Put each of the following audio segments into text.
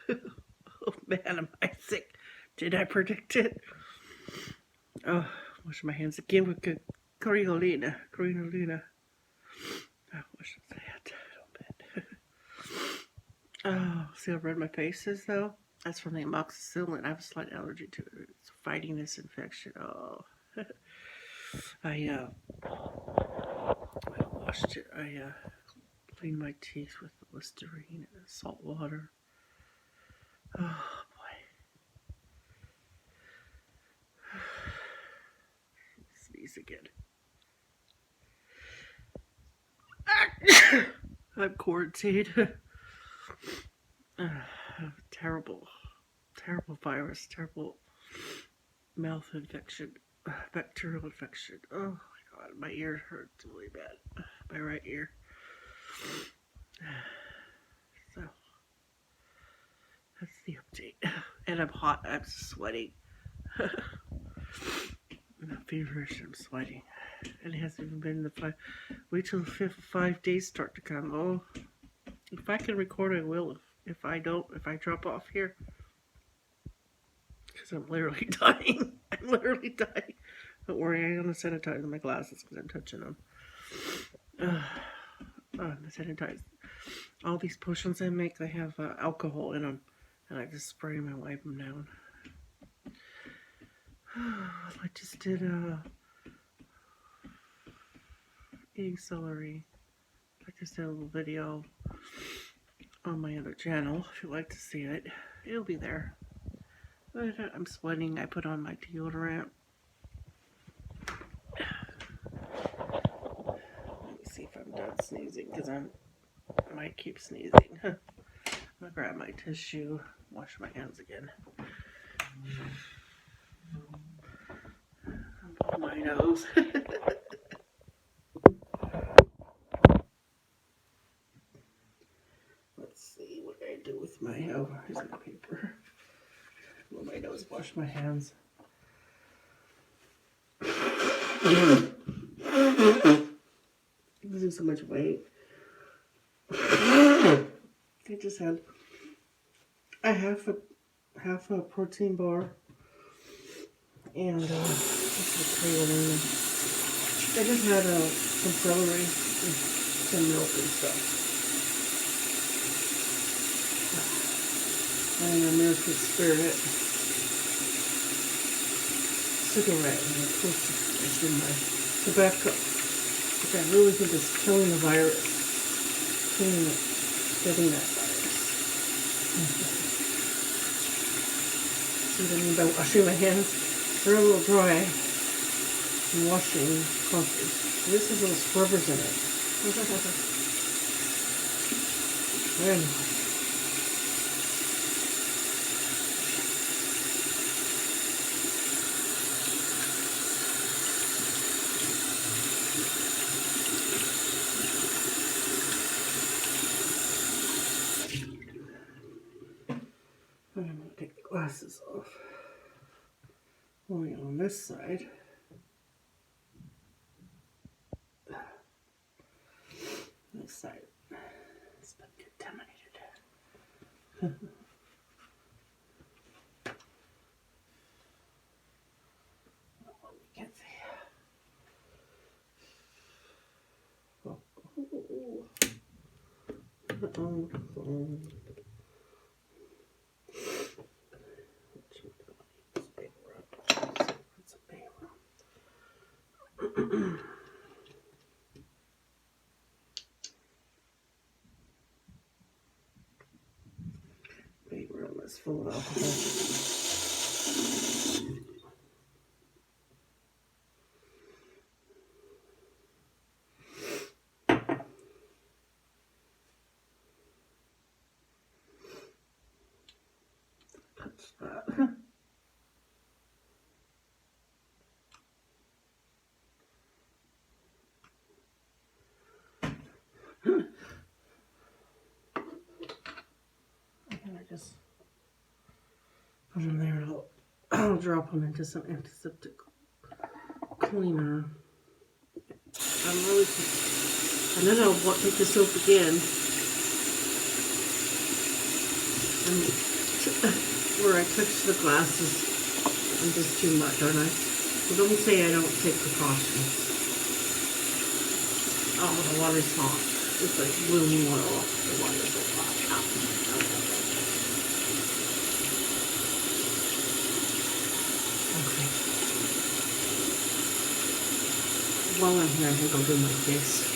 Oh man, am I sick? Did I predict it? Oh, wash my hands again with Coriolanus. Coriolanus. Oh, wash the hand. Oh, see how red my face is though? That's from the amoxicillin. I have a slight allergy to it. It's fighting this infection. Oh, I washed it. I cleaned my teeth with Listerine and salt water. Oh boy. Sneeze again. I'm quarantined. Terrible, terrible virus, terrible mouth infection, bacterial infection. Oh my god, my ear hurts really bad. My right ear. So, that's the update. And I'm hot, I'm sweating. I'm not feverish, I'm sweating. And it hasn't even been wait till the 5 days start to come. Oh, if I can record, I will. If I don't, if I drop off here, because I'm literally dying. I'm literally dying. Don't worry, I'm going to sanitize my glasses because I'm touching them. I'm sanitized. All these potions I make, they have alcohol in them. And I just spray them and wipe them down. I just did eating celery. I just did a little video on my other channel. If you'd like to see it, it'll be there. But I'm sweating. I put on my deodorant. Let me see if I'm done sneezing because I might keep sneezing. I'm gonna grab my tissue, wash my hands again. Blow my nose. Let's see what I do with my here's my paper. Blow my nose, wash my hands. I'm losing so much weight. I just had a half a protein bar and I just had some celery and some milk and stuff. And American Spirit cigarette and of course it's in my tobacco, which I really think is killing the virus, getting that virus. See what I mean by washing my hands? They're a little dry and washing coffee. This has little scrubbers in it. Very nice. I'm going to take the glasses off. Only on this side. This side. It's been contaminated. Oh, we can't see. Big room is full of alcohol. Touch that. And I just put them there. I'll drop them into some antiseptic cleaner. I'm really, and then I'll take the soap again And where I touch the glasses, I'm just too much, aren't I? So don't say I don't take precautions. Oh, the water's hot. It's like boiling oil. The water's so hot. Okay. While I'm here, I think I'll do my face.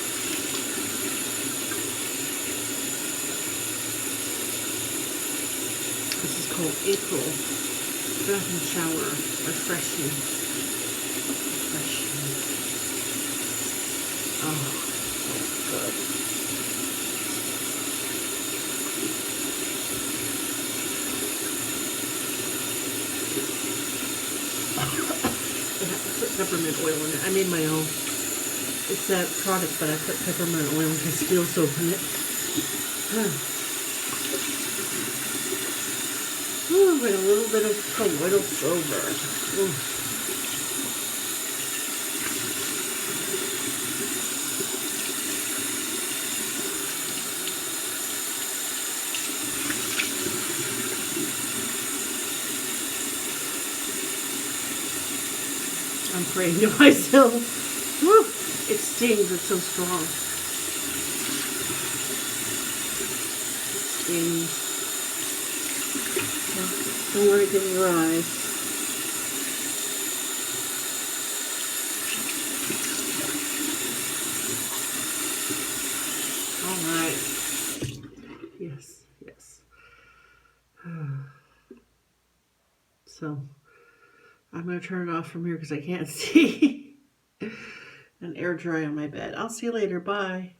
This is called April Bath and Shower Refreshing. Oh, good. I put peppermint oil in it. I made my own. It's that product, but I put peppermint oil and steel soap in it. Ooh, with a little bit of colloidal silver. Ooh. I'm praying to myself. Woo! It stings. It's so strong. It stings. Don't worry, get in your eyes. All right. Yes, yes. So I'm going to turn it off from here because I can't see. And air dry on my bed. I'll see you later. Bye.